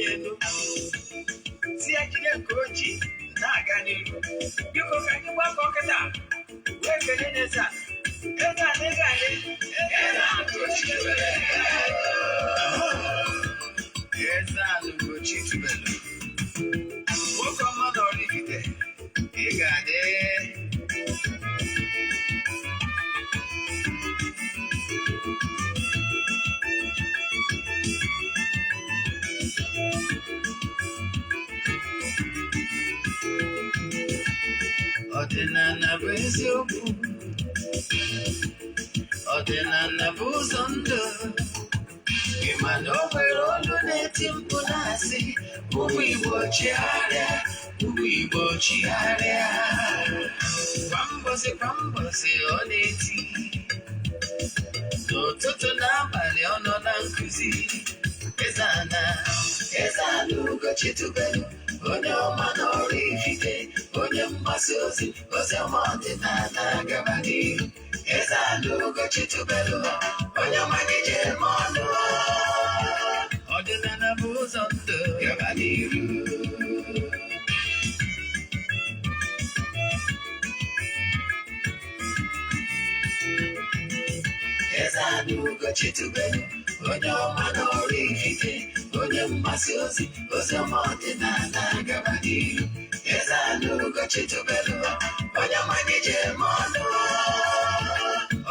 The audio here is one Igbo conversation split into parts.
yenu. See again, Ugochi. Nagani. You go can you walk on that? Where can you say? Eze-Ana Ugochi tubelu. Nwoke ọma na oraifite. Ị ga-adị. Ọdịnala bụ eziokwu. Ọdịnala bụ ụzọ ndụ. Ị ma na o nwere olu na-eti mkpu na-asị ụmụ Igbo chigharịa, ụmụ Igbo chigharịa. Kwa mbọsị ọ na-eti. N'ụtụtụ n'abalị ọ nọ na nkụzi. Eze-Ana Ugochi tubelu. Onye ọma na oraifite, onye mgbasa ozi ọma ọdịnala gaba n'ihu. Eze-Ana Ugochi tubelu, onye ọma na-eje eme ọnụ. Ọdịnala bụ ụzọ ndụ gaba n'ihu. Eze-Ana Ugochi tubelu, onye ọma na oraifite, onye mgbasa ozi ọma ọdịnala gaba n'ihu. Eze-Ana Ugochi tubelu, onye ọma na-eje eme ọnụ.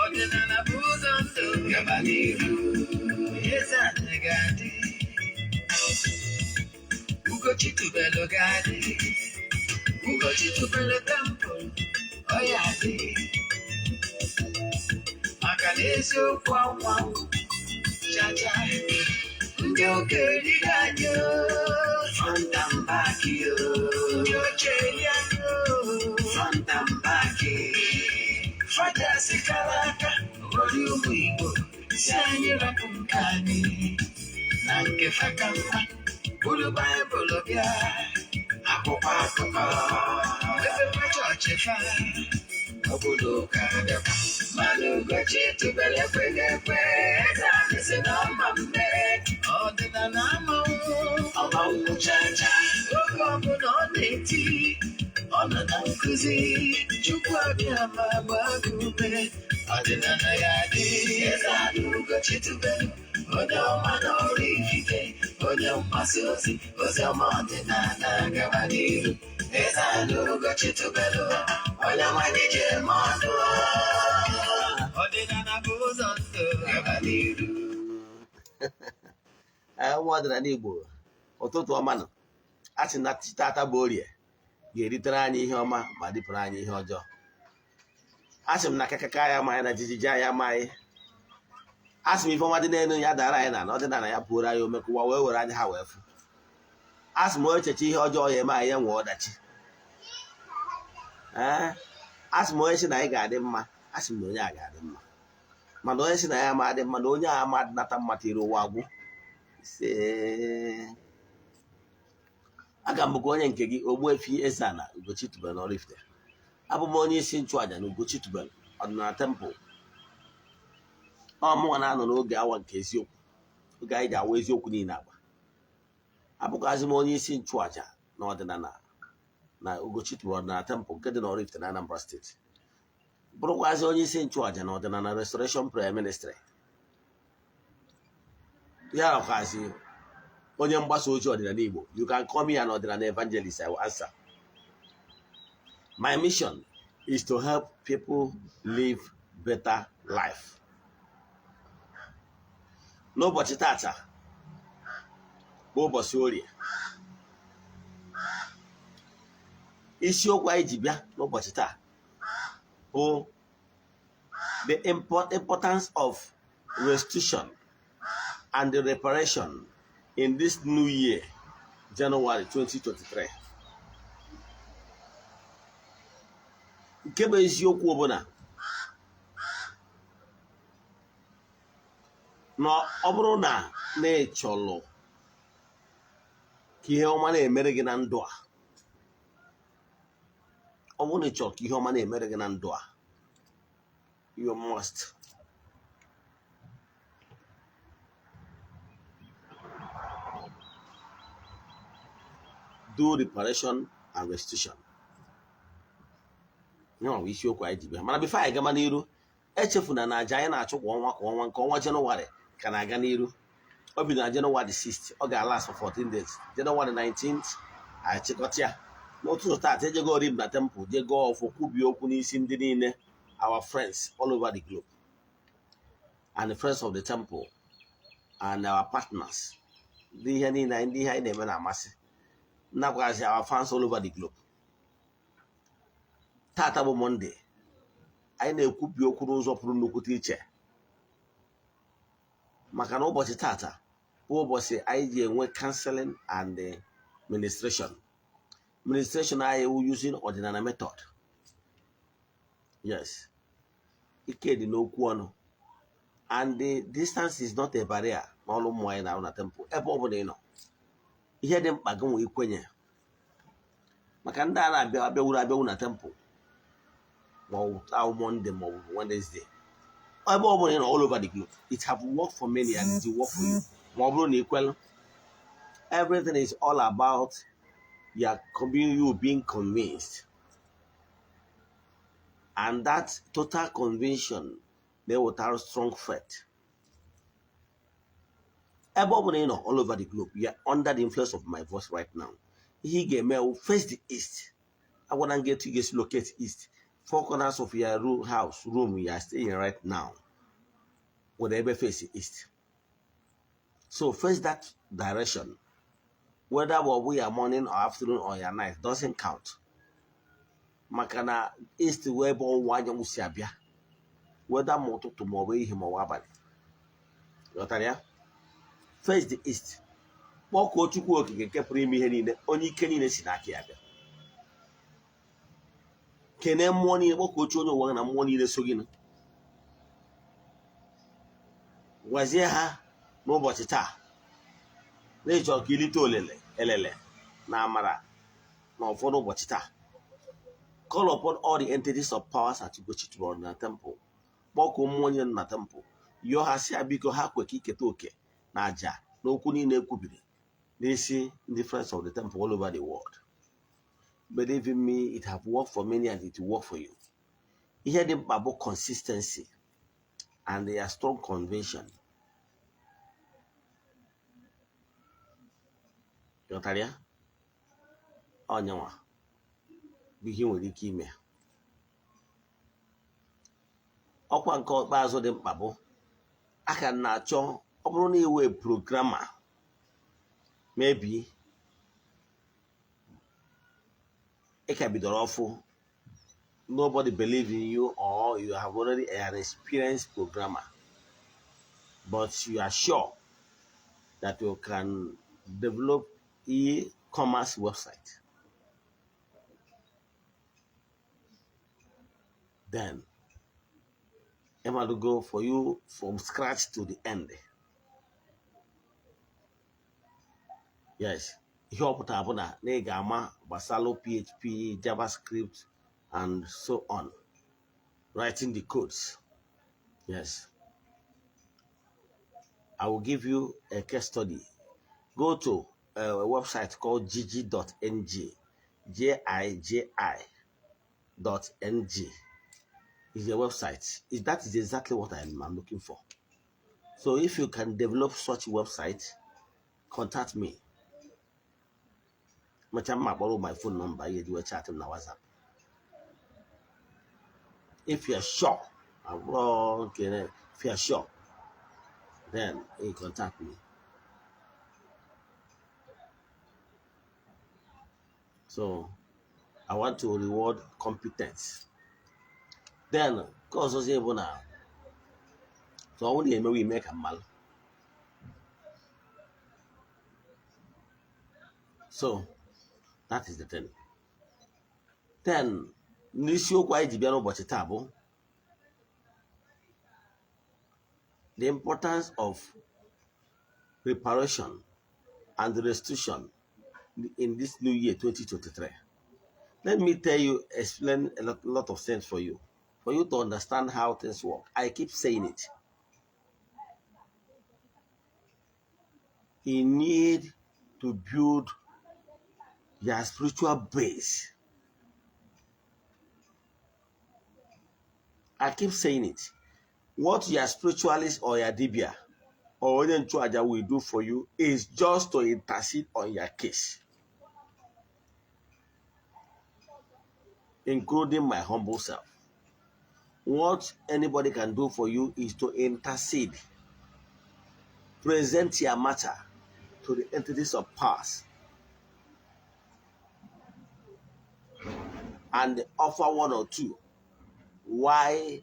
Ọdịnala bụ ụzọ ndụ gaba n'ihu. Eze-Ana ga-adị. Ugochi tubelu ga-adị. Ugochi tubelu temple ọ ya adị. Maka na eziokwu anwa chacha. Ndị okenye ga-adị. Front and back yo. Ndị okenye anyị. Front and back. Fada sikara aka. Ori ụmụ Igbo. Si anyị rapụ nke anyị. Na nke faka mma. Bulu Baịbụl bịa. Akwụkwọ akụkọ. Ebe chọọchị fa. Obodo ka bịakwa. Mana Ugochi tubelu ekweghị ekwe. Eze-Ana si na ọma mme. Ọdịnala ọmanwụ chacha. Oge ọbụla ọ na-eti. Ọ nọ na nkụzi. Chukwu abịa ma gbaa gị ume. Ọdịnala ya dị. Eze-Ana Ugochi tubelu, onye ọma na oraifite, onye mgbasa ozi ọma ọdịnala gaba n'ihu. Eze-Ana Ugochi tubelu, onye ọma na-eje eme ọnụ. Ọdịnala bụ ụzọ ndụ gaba n'ihu. Nwa ọdịnala Igbo, ụtụtụ ọma nọ. A sị na tata bụ orie ga-eritere anyị ihe ọma ma dịpụrụ anyị ihe ọjọọ. A sị m na akakaka ya amaghị na jijiji anyị amaghị. A sị m ife ọma dị n'elu ya dara anyị na ọdịnala ya pụrụ anyị omekụwa wee were anya ha wee fụ. A sị m onye echeche ihe ọjọọ ya eme anyị ya nwee ọdachi. A sị m onye sị na anyị ga-adị mma. A sị m na onye a ga-adị mma. Mana onye sị na ya ama adị mma na onye a ama nata mma tiri ụwa agwụ. Aga m bụkwa onye nke gị Ogbuefi Eze-Ana Ugochi tubelu na oraifite. Abụ m onye isi nchụaja na Ugochi tubelu ọdịnala temple. Ọ mụnwa na-anọ n'oge awa nke eziokwu, oge anyị ji awa eziokwu niile agba. Abụkwazị m onye isi nchụaja na ọdịnala na Ugochi tubelu ọdịnala temple nke dị na oraifite na Anambra steeti. Bụrụkwazị onye isi nchụaja na ọdịnala restoration prayer ministry. Ya ọkwazi onye mgbasa ozi ọdịnala Igbo. You can call me an ọdịnala evangelist, I will answer. My mission is to help people live better life. N'ụbọchị tata bụ ụbọchị orie. Isiokwu anyị ji bịa n'ụbọchị taa bụ the importance of restitution and the reparation in this new year, January 2023. Nke bụ eziokwu bụ na ọ bụrụ na na-echọlụ ka ihe ọma na-emere gị na ndụ a, ọ bụrụ na ịchọrọ ka ihe ọma na-emere gị na ndụ a, you must do reparation and restitution. No, issue quite big. Man, before I get maniru, echefuna na aja anyị na-achụ kwa ọnwa nke ọnwa Jenụwarị ka na-aga n'iru. Ọ bi na Jenụwarị 6th, ọ ga-last for 14 days. Jenụwarị 19th, achịkọta ya. N'ụtụtụ taata ejego rib na temple, jego ọfọ kwubi okwu n'isi ndị niile, our friends all over the globe, and the friends of the temple, and our partners. Ndị ihe niile ndị ihe anyị na-eme na-amasị. Nnakwazi our fans all over the globe. Tata bụ Monday, anyị na-ekwubi okwu n'ụzọ pụrụ nnukwute iche. Maka na ụbọchị tata bụ ụbọchị anyị ji enwe counseling and ministration. Ministration anyị wụ using ordinary method. Yes. Ike dị n'okwu ọnụ. And the distance is not a barrier n'ọlụ mmụọ anyị na temple. Ebe ọ bụla ị nọ. Ihe dị mkpa gị nwee ikwenye. Maka ndị a na-abịawuru na temple. Monday, Wednesday. All over the globe. It have worked for many and it will work for you. Everything is all about you being convinced. And that total conviction, they will have strong faith. All over the globe, you are under the influence of my voice right now. He gave me face the east. I want to get you guys locate east. 4 corners of your room you are staying right now, whatever face east. So face that direction. Whether we are morning or afternoon or your night doesn't count. Makana east webe wanya musiabia. Whether moto tomorrow him or wabali. Yotaria? Face the east. Wako chukwu okike kepri mi henine onyi kenine sinaki abia. Kene money wako chonyo wana money le sogina. Wazie ha n'ụbọchị taa. Na-ejo kilito elele na amara na ụfọdụ ụbọchị taa. Call upon all the entities of powers at Ugochi na temple. Kpọkụ mmụọ onye na temple. Yọọ ha si abiko ha kwe ka iketa oke na aja na okwu niile ekwubiri n'isi ndị friends of the temple all over the world. Believe in me, it have worked for many and it will work for you. Ihe dị mkpa bụ consistency and their strong conviction. Yotaria? Onyawa. Bihi nwere ike ime. Ọkwa nke ikpeazụ dị mkpa bụ aka na-achọ ọ bụrụ na iwe programmer maybe ị ka bidoro ọfụ, nobody believe in you or you have already an experienced programmer, but you are sure that you can develop e-commerce website. Then I'm going to go for you from scratch to the end. Yes. Ihe ọpụta bụ na ị ga-ama gbasalo PHP, JavaScript, and so on. Writing the codes. Yes. I will give you a case study. Go to a website called gigi.ng. Gigi.ng is a website. That is exactly what I'm looking for. So if you can develop such a website, contact me. I borrow my phone number. You do a chat on WhatsApp. If you're sure, if you're sure, then you contact me. So I want to reward competence. Then, cause us able now. So only we make a mal. So that is the thing. Then, n'isiokwu anyị ji bịa n'ụbọchị taa bụ the importance of reparation and restitution in this new year 2023. Let me tell you, explain a lot of things for you to understand how things work. I keep saying it. You need to build your spiritual base. I keep saying it. What your spiritualist or your dibia or any Nchuaja will do for you is just to intercede on your case, including my humble self. What anybody can do for you is to intercede, present your matter to the entities of past, and offer one or two why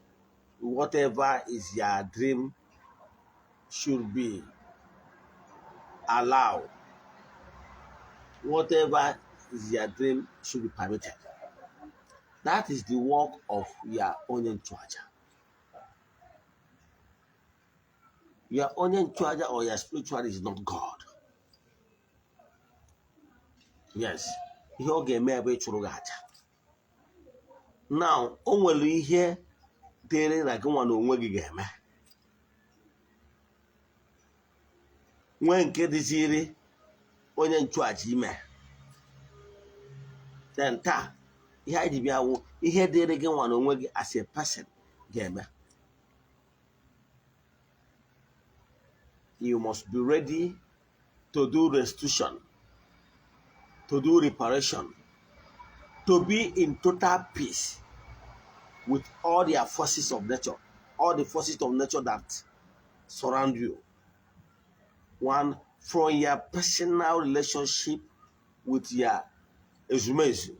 whatever is your dream should be allowed. Whatever is your dream should be permitted. That is the work of your own Nchuaja. Your own Nchuaja or your spiritual is not God. Yes. Ihe ọ ga-eme ebe ịchụrụ gị aja. Now, o nwere ihe dịrị na gị nwa na onwe gị ga-eme. Nwee nke dịziri onye Nchuaja ime. Then taa, ihe anyị ji bịa wụ ihe dịrị gị nwa na onwe gị as a person ga-eme. You must be ready to do restitution, to do reparation, to be in total peace with all the forces of nature, all the forces of nature that surround you. One, from your personal relationship with your ezumezu,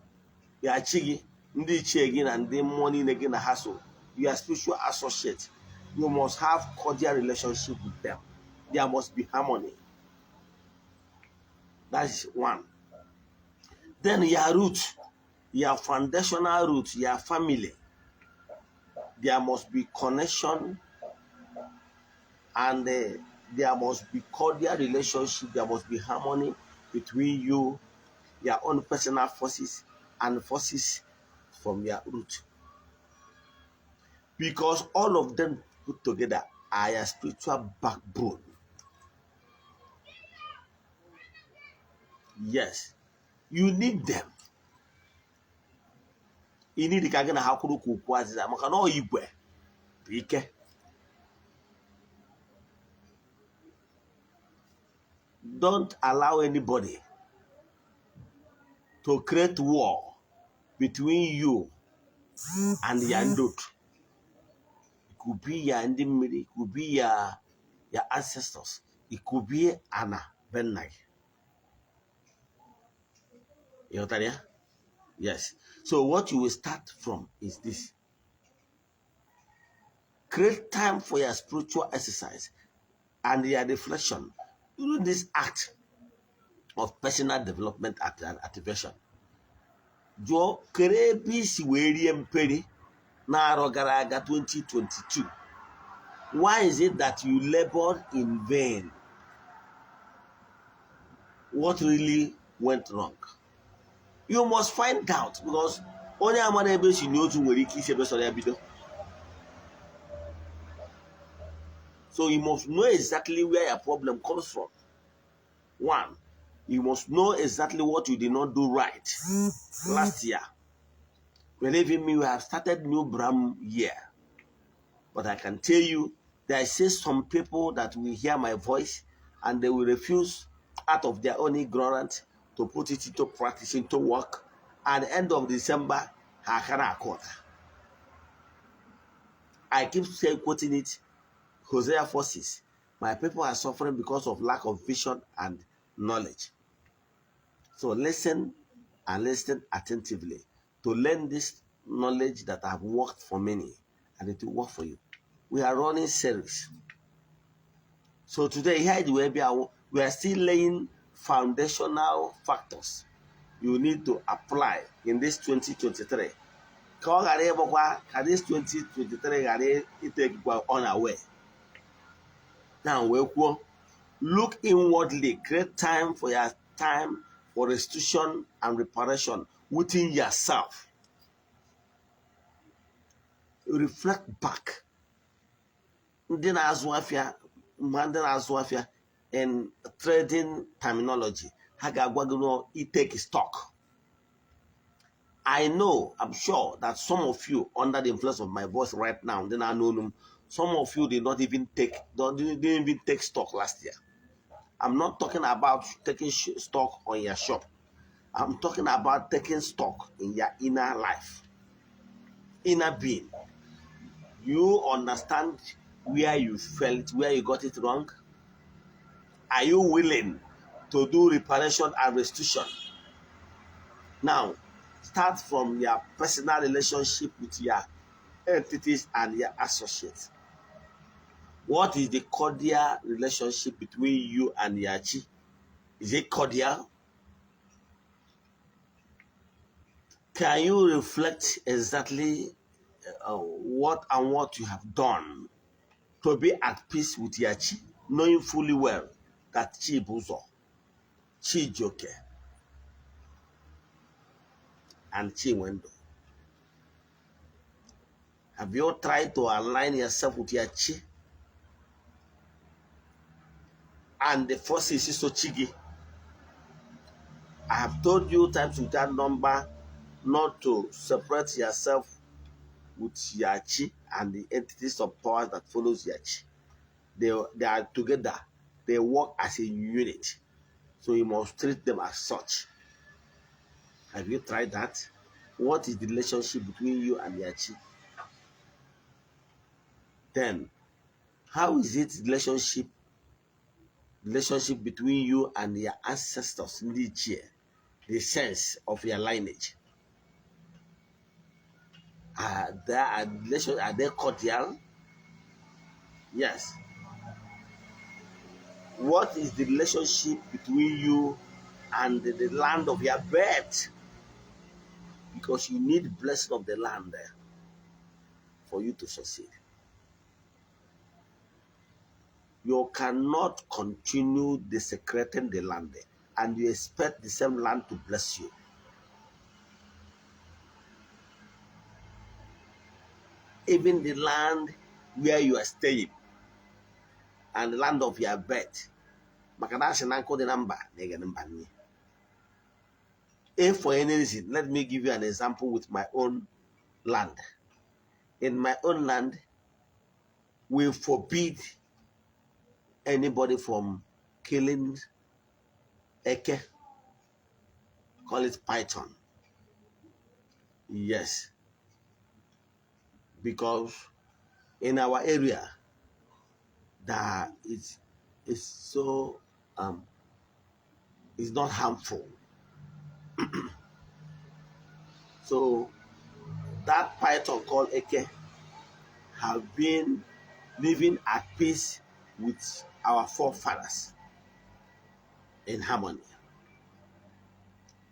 your chigi, ndi chegi and the money again hassle, your spiritual associate. You must have cordial relationship with them. There must be harmony. That's one. Then your root, your foundational root, your family. There must be connection and there must be cordial relationship. There must be harmony between you, your own personal forces, and forces from your root. Because all of them put together are your spiritual backbone. Yes, you need them. You need the kagana hakuru kukwaziza. Makano ibwe. Bike. Don't allow anybody to create war between you and your ndot. It could be your endimiri, it could be your ancestors, it could be Anna Benai. You know that? Yes. So what you will start from is this. Create time for your spiritual exercise and your reflection. Do this act of personal development and activation. Jo kerebisi weri mperi na arogaraga 2022. Why is it that you labored in vain? What really went wrong? You must find out, because only a man able to know to where he keeps a. So you must know exactly where your problem comes from. One, you must know exactly what you did not do right last year. Believe in me, we have started new brand year. But I can tell you, there is some people that will hear my voice and they will refuse out of their own ignorance to put it into practice, into work. At the end of December, I keep quoting it, Hosea 4:6. My people are suffering because of lack of vision and knowledge. So listen and listen attentively to learn this knowledge that have worked for many and it will work for you. We are running series. So today here we are still laying foundational factors you need to apply in this 2023. This 2023 take unaware. Now look inwardly, create time for your time for restitution and reparation within yourself. Reflect back. In trading terminology, it take stock. I know, I'm sure that some of you, under the influence of my voice right now, then I know them, some of you did not even take, didn't even take stock last year. I'm not talking about taking stock on your shop. I'm talking about taking stock in your inner life, inner being. You understand where you felt, where you got it wrong? Are you willing to do reparation and restitution? Now, start from your personal relationship with your entities and your associates. What is the cordial relationship between you and Yachi? Is it cordial? Can you reflect exactly what you have done to be at peace with Yachi, knowing fully well that Chi Buzo, Chi Joke, and Chi Wendo? Have you tried to align yourself with Yachi and the forces Isochigi? I have told you times with that number not to separate yourself with Yachi and the entities of power that follows Yachi. They are together. They work as a unit. So you must treat them as such. Have you tried that? What is the relationship between you and Yachi? Then, how is it relationship between you and your ancestors in the year? The sense of your lineage. Are they cordial? Yes. What is the relationship between you and the land of your birth? Because you need blessing of the land there for you to succeed. You cannot continue desecrating the land there, and you expect the same land to bless you. Even the land where you are staying and the land of your birth. If for any reason, let me give you an example with my own land. In my own land, we forbid anybody from killing eke, call it python. Yes, because in our area, that is so it's not harmful. So that python called eke have been living at peace with our forefathers in harmony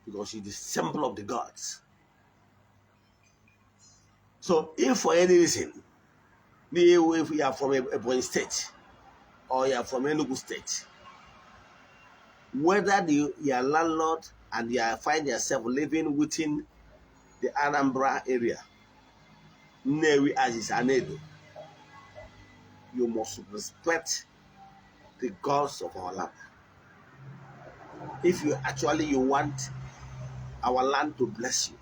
because it is symbol of the gods. So if for any reason, if you are from a Ebonyi state or you are from Enugu state, whether your landlord and you find yourself living within the Anambra area, Nnewi as is Anedo, you must respect the gods of our land. If you want our land to bless you,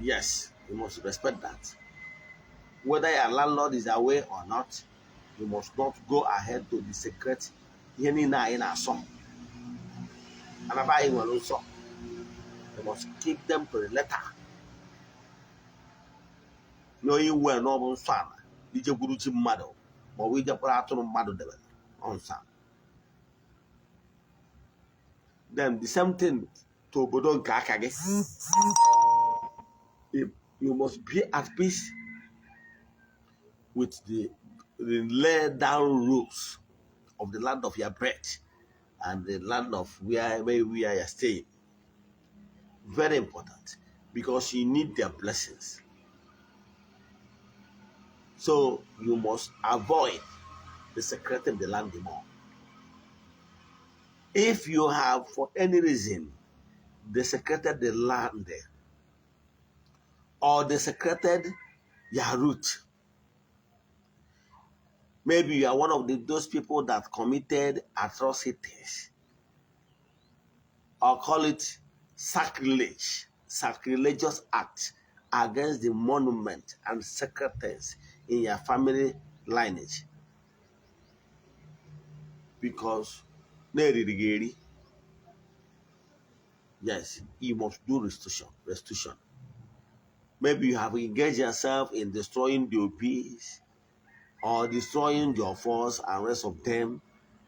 yes, you must respect that. Whether your landlord is aware or not, you must not go ahead to desecrate any na in our song. And about you also, you must keep them to the letter. Knowing well, no son, you just go to mother, but we just put out on mother on son. Then the same thing to Bodon Kakage. You must be at peace with the laid down rules of the land of your birth and the land of where we are staying. Very important, because you need their blessings. So you must avoid desecrating the land more. If you have, for any reason, desecrated the land or desecrated your root, maybe you are one of those people that committed atrocities or call it sacrilege, sacrilegious act against the monument and sacred things in your family lineage. Because yes, you must do restitution. Restitution. Maybe you have engaged yourself in destroying the OPs or destroying your force and rest of them,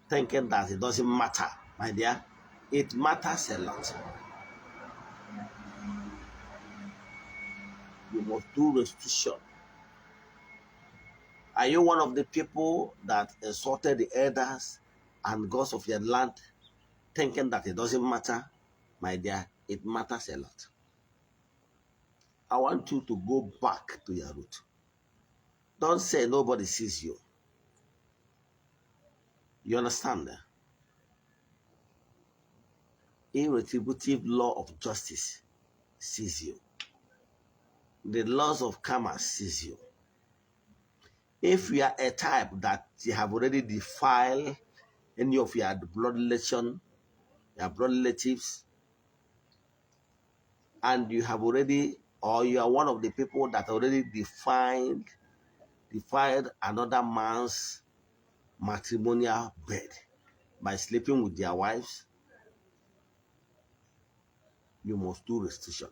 thinking that it doesn't matter, my dear. It matters a lot. You must do restitution. Are you one of the people that insulted the elders and gods of your land, thinking that it doesn't matter? My dear, it matters a lot. I want you to go back to your root. Don't say nobody sees you. You understand that? Irretributive law of justice sees you. The laws of karma sees you. If you are a type that you have already defiled any of your blood relation, your blood relatives, and you have already, or you are one of the people that already defiled another man's matrimonial bed by sleeping with their wives, you must do restitution.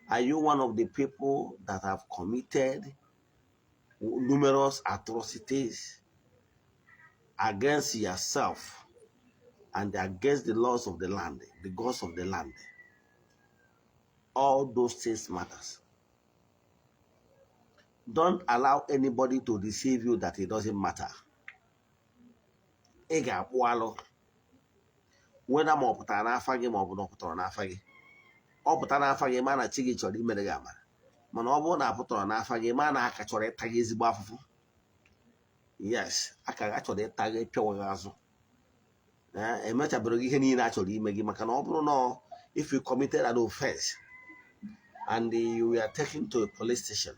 Are you one of the people that have committed numerous atrocities against yourself and against the laws of the land, the gods of the land? All those things matters. Don't allow anybody to deceive you that it doesn't matter. Ị ga-akpụ alụ whether ma ọ pụtara n'afa gị ma ọ bụ na ọ pụtara n'afa gị. Ọ pụtara n'afa gị ma na chi gị chọrọ imere gị amara, mana ọ bụrụ na apụtara n'afa gị ma na aka chọrọ ịta gị ezigbo afụfụ. Yes, aka ga chọrọ ịta gị pịawa gị azụ. Emechabere gị ihe niile a chọrọ ime gị, maka na ọ bụrụ na if you committed an offense and you were taken to a police station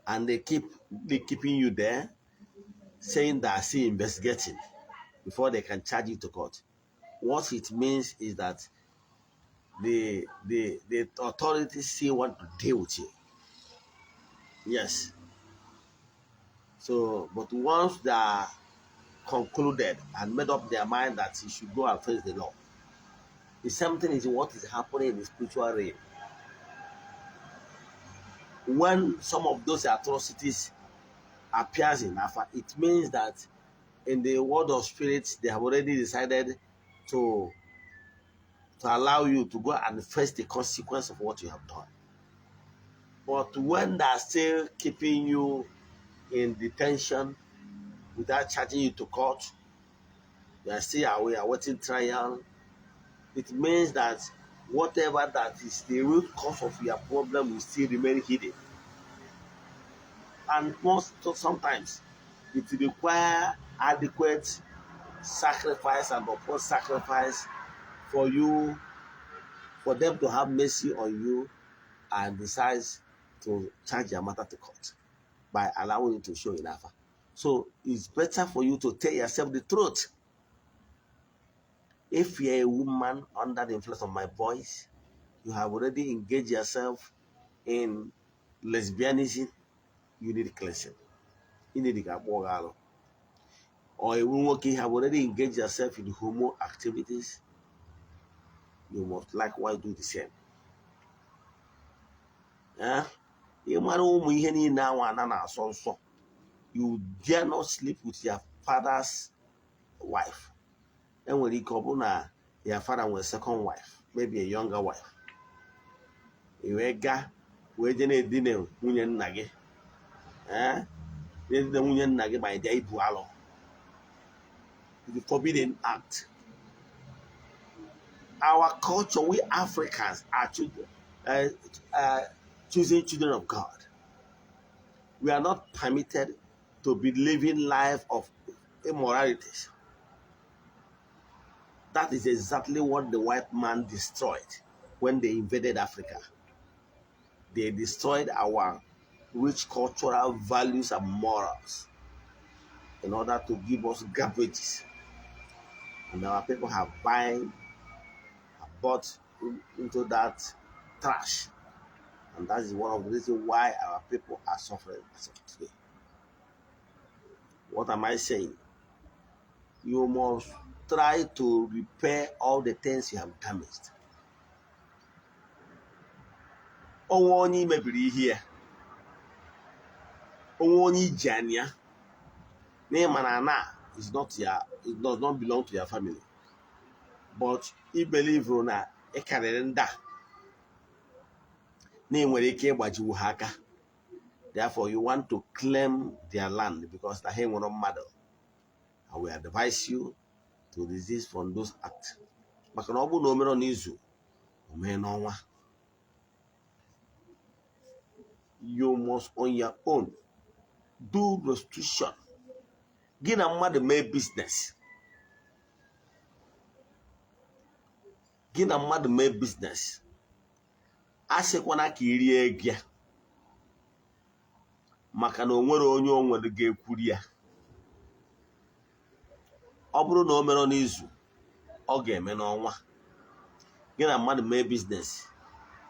and they keeping you there, saying that still investigating before they can charge you to court. What it means is that the authorities still want to deal with you. Yes. So, but once they are concluded and made up their mind that you should go and face the law, the same thing is what is happening in the spiritual realm. When some of those atrocities appears in Alpha, it means that in the world of spirits, they have already decided to allow you to go and face the consequence of what you have done. But when they are still keeping you in detention without charging you to court, you are still away awaiting trial, it means that whatever that is the root cause of your problem will still remain hidden. And sometimes it requires adequate sacrifice and upon sacrifice for them to have mercy on you and decides to charge your matter to court by allowing you to show enough. So it's better for you to tell yourself the truth. If you're a woman under the influence of my voice, you have already engaged yourself in lesbianism, you need cleansing. You need to get more out. Or a woman you have already engaged yourself in homo activities, you must likewise do the same. You dare not sleep with your father's wife. And when he come on, your father was a second wife, maybe a younger wife. You ega, we didn't dinner, Union Nagi. The Union Nagi by day Bualo. The forbidden act. Our culture, we Africans are choosing children of God. We are not permitted to be living life of immoralities. That is exactly what the white man destroyed when they invaded Africa. They destroyed our rich cultural values and morals in order to give us garbages. And our people have bought into that trash. And that is one of the reasons why our people are suffering as of today. What am I saying? You must try to repair all the things you have damaged. Onwe onye mebiri ihe ya, onwe onye iji anya, n'ịma na na it does not belong to your family. But you believe na ị karịrị ndị a na ị nwere ike ịgbajiwu ha aka. Therefore, you want to claim their land because na ha nwere mmadụ. I will advise you to resist from those acts. Maka na ọ bụ na o mere n'izu, o mee n'ọnwa. You must on your own do restitution. Gị na mmadụ mee business. Gị na mmadụ mee business. A sịkwana ka i rie ego ya. Maka na o nwere onye o nwere ga-ekwuri ya. Ọ bụrụ na o mere n'izu, ọ ga-eme n'ọnwa. Gị na mmadụ mee business.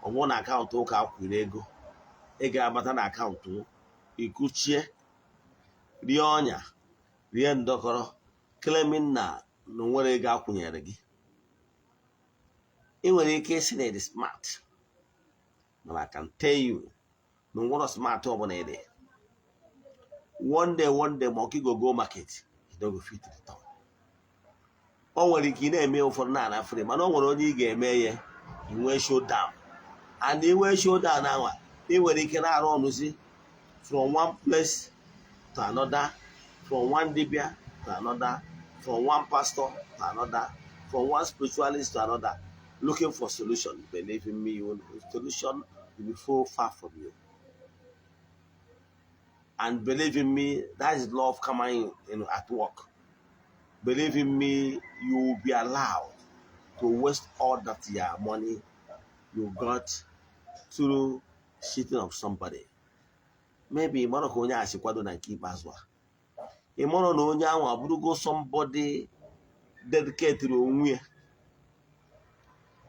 Ọ bụrụ na akaụntụ ụka akwụrụ ego, ị ga-abata na akaụntụ ikuchie, rie ọnya, rie ndọkọrọ, claiming na nwere ego akwụnyere gị. Ị nwere ike isi na ịdị smart, but I can tell you na nwere smart ọ bụla ịdị. One day monkey go market, he don't go fit return. O nwere ike ị na-eme ụfọdụ na free, mana o nwere onye ị ga-eme ya, i nwee showdown. And i nwee showdown ahụ, ị nwere ike na-arụ ọnụzi from one place to another, from one dibia to another, from one pastor to another, from one spiritualist to another, looking for solution. Believe in me, solution will be so far from you. And believe in me, that is love coming in at work. Believe in me, you will be allowed to waste all that your money you got through cheating of somebody. Maybe ịmara ka onye asị kwado na nke ikpeazụ a. Ịmara na onye ahụ abụrụgo somebody dedicated onwe ya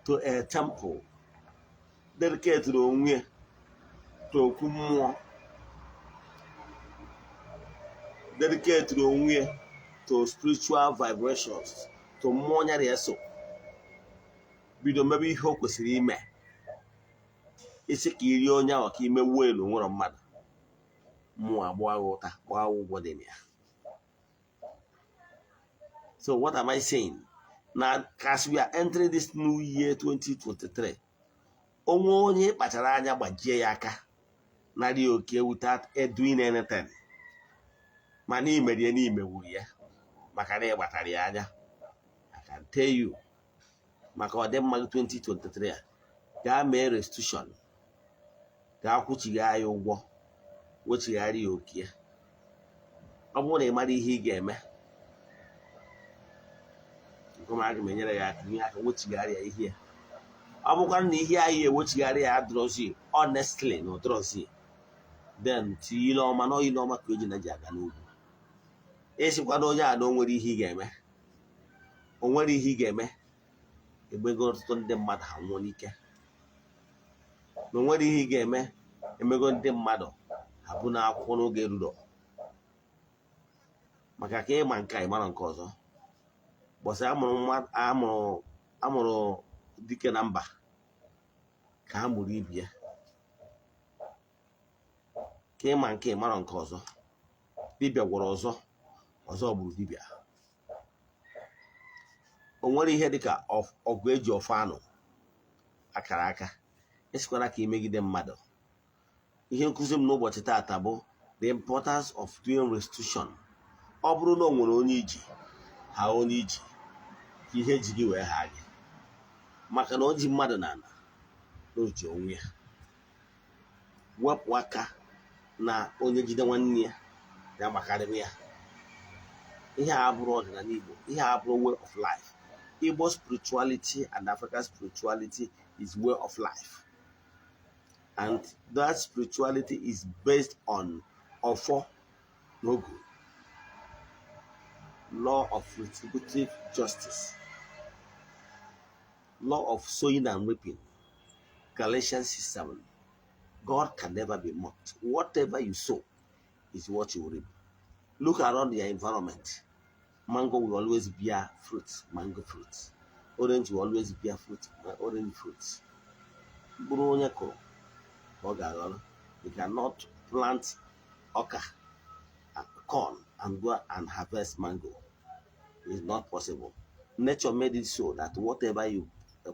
to a temple, dedicated onwe ya to okwu mmụọ, dedicated onwe ya to spiritual vibrations, to mmụọ nyara ya so. Bido mebe ihe o kwesịrị ime. Isi ka iri onye ahụ ka ime wuo elu nwere mmadụ. Mmụọ agbaa ụta, gbaa ụgwọ dị ya. So what am I saying? Now, as we are entering this new year 2023, onwe onye kpachara anya gbajie ya aka narị oke without doing anything. Ma n'imeri n'imewuru ya maka na ịgbatara ya anya. I can tell you, maka ọdịmma 2023 a, gaa mee restitution, gaa kwụchigha ya ụgwọ, wechighara ya oke ya. Ọ bụrụ na ị mara ihe ị ga-eme, aga m enyere ya aka, ihe aka wechighara ya ihe ya. Ọ bụkwa na ihe anyị ewechighara ya adrozi honestly na odrozi, then ti ile ọma na ile ọma ka eji na ji aga n'ugwu. Esikwa na onye a na o nwere ihe ị ga-eme, o nwere ihe ị ga-eme, egbego ọtụtụ ndị mmadụ ha nwụọ n'ike. Na o nwere ihe ị ga-eme, emego ndị mmadụ ha bụ na akwụkwọ n'oge ruru. Maka ka ịma nke a ịmara nke ọzọ. Bọsị amụrụ dike na mba ka a mụrụ ibi ya. Ka ịma nke ịmara nke ọzọ. Dibịa gwọrọ ọzọ, ọzọ gburu dibịa. O nwere ihe dịka ọgụ eji ọfọ anụ akara aka. Esikwara ka imegide mmadụ. Ihe nkụzi m n'ụbọchị taata bụ the importance of doing restitution. Ọ bụrụ na o nwere onye iji, ha onye iji, ka ihe ji gị wee ha gị. Maka na o ji mmadụ na ala, na o ji onwe ya. Wepụ aka na onye jide nwanne ya, ya makarịrị ya. Ihe a abụrụ ọdịnala Igbo, ihe a abụrụ way of life. Igbo spirituality and African spirituality is way of life. And that spirituality is based on Ofo Nogu. law of retributive justice, law of sowing and reaping, Galatians 6:7. God can never be mocked. Whatever you sow is what you reap. Look around your environment. Mango will always bear fruit, mango fruit. Orange will always bear fruit, orange fruit. You cannot plant oka, corn, and go and harvest mango. It's not possible. Nature made it so that whatever you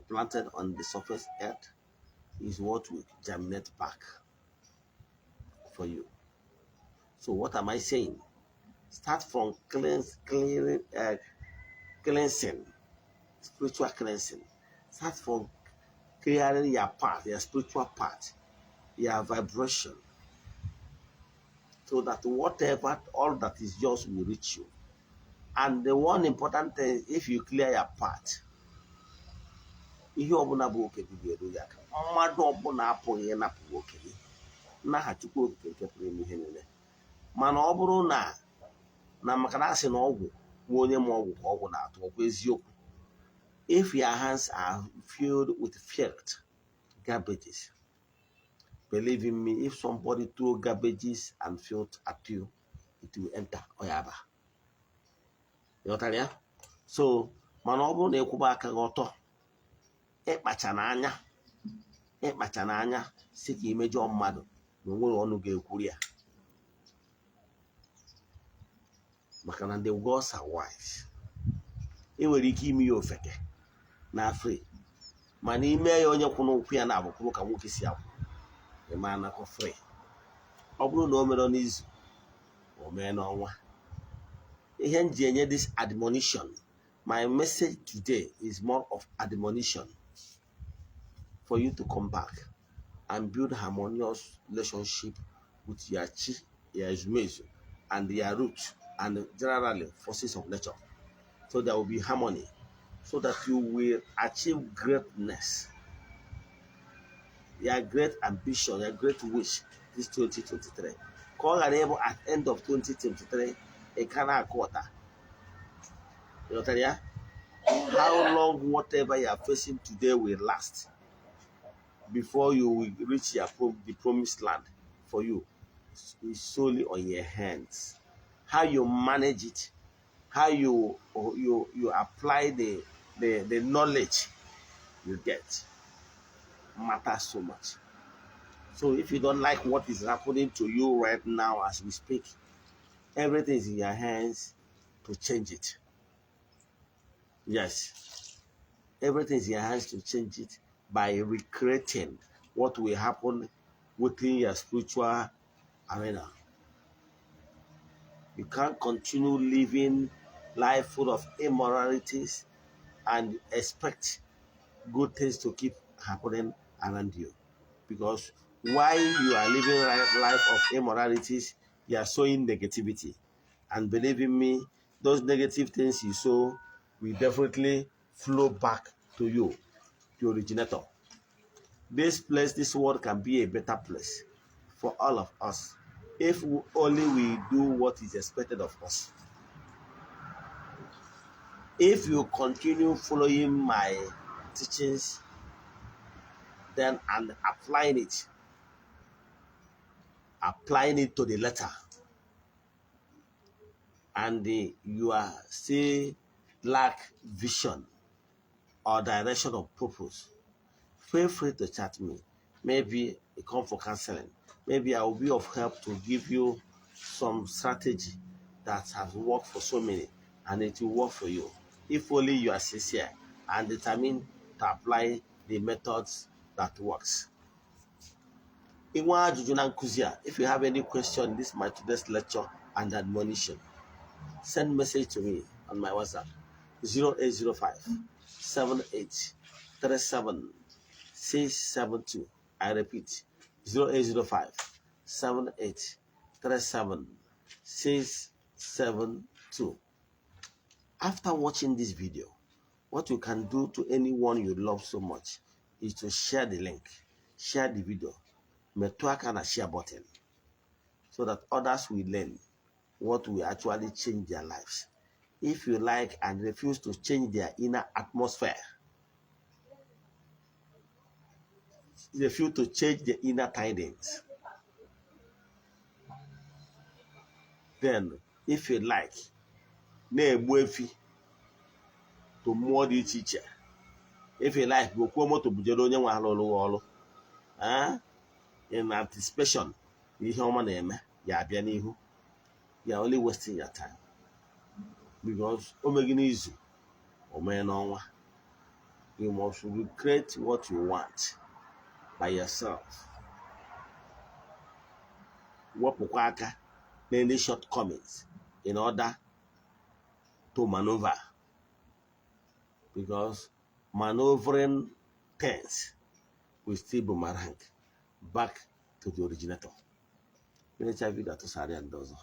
planted on the surface earth is what will germinate back for you. So what am I saying? Start from cleansing, spiritual cleansing. Start from clearing your path, your spiritual path, your vibration, so that whatever, all that is yours will reach you. And the one important thing, if you clear your path, ihe ọbụla bụ oke gị ga-eru ya aka. Mmadụ ọbụla apụghị ịnapụ oke gị n'aha Chukwu okike nke pụrụ ime ihe niile. Mana ọ bụrụ na maka na asị na ọgwụ nwa onye ma ọgwụ ka ọgwụ na-atụ, ọgwụ eziokwu. If your hands are filled with filth, garbages, believe in me, if somebody throw garbages and filth at you, it will enter oyaba. You got ya? So, mana ọ bụrụ na ịkwụba aka gị ọtọ, ịkpacha n'anya si ka imejọ mmadụ na onwere ọnụ ga-ekwuru ya. Maka na the gods are wise. Ị nwere ike ime ya ofeke na afrị, mana ime ya onye kwụ n'ụkwụ ya na-abụkwụrụ ka nwoke si akwụ, ịma anakọ free. Ọ bụrụ na o mere n'izu, o mee n'ọnwa. Ihe m ji enye this admonition, my message today is more of admonition for you to come back and build harmonious relationship with your chi, your ezumezu, and your root, and generally forces of nature. So there will be harmony, so that you will achieve greatness. Your great ambition, your great wish this 2023. Call able at end of 2023, a canal quarter. You know what I mean? How long whatever you are facing today will last before you will reach the promised land for you. It's solely on your hands. How you manage it, how you apply the knowledge you get matters so much. So if you don't like what is happening to you right now as we speak, everything is in your hands to change it. Yes, everything is in your hands to change it by recreating what will happen within your spiritual arena. You can't continue living life full of immoralities and expect good things to keep happening around you. Because while you are living life of immoralities, you are sowing negativity. And believe in me, those negative things you sow will definitely flow back to you, the originator. This place, this world can be a better place for all of us if only we do what is expected of us. If you continue following my teachings, then and applying it to the letter, and you are still lack vision or direction of purpose, feel free to chat me. Maybe you come for counseling. Maybe I will be of help to give you some strategy that has worked for so many, and it will work for you if only you are sincere and determined to apply the methods that works. If you have any question, this is my today's lecture and admonition. Send message to me on my WhatsApp 0805 7837 672. I repeat 0805 7837 672. After watching this video, what you can do to anyone you love so much is to share the link, share the video, metwaka and share button, so that others will learn what will actually change their lives. if you like, and refuse to change their inner atmosphere, refuse to change the inner tidings, then if you like, na-egbu efi to mmụọ dị iche iche, if you like, gokwuo moto bujere onye nwe alụlụ ọrụ in anticipation ihe ọma na-eme ya abịa n'ihu, you are only wasting your time, because o megị n'izu o mee n'ọnwa. You must recreate what you want by yourself. Wepụkwa aka n'any shortcomings in order to maneuver, because maneuvering things will still boomerang back to the originator. Many times you got to say and those.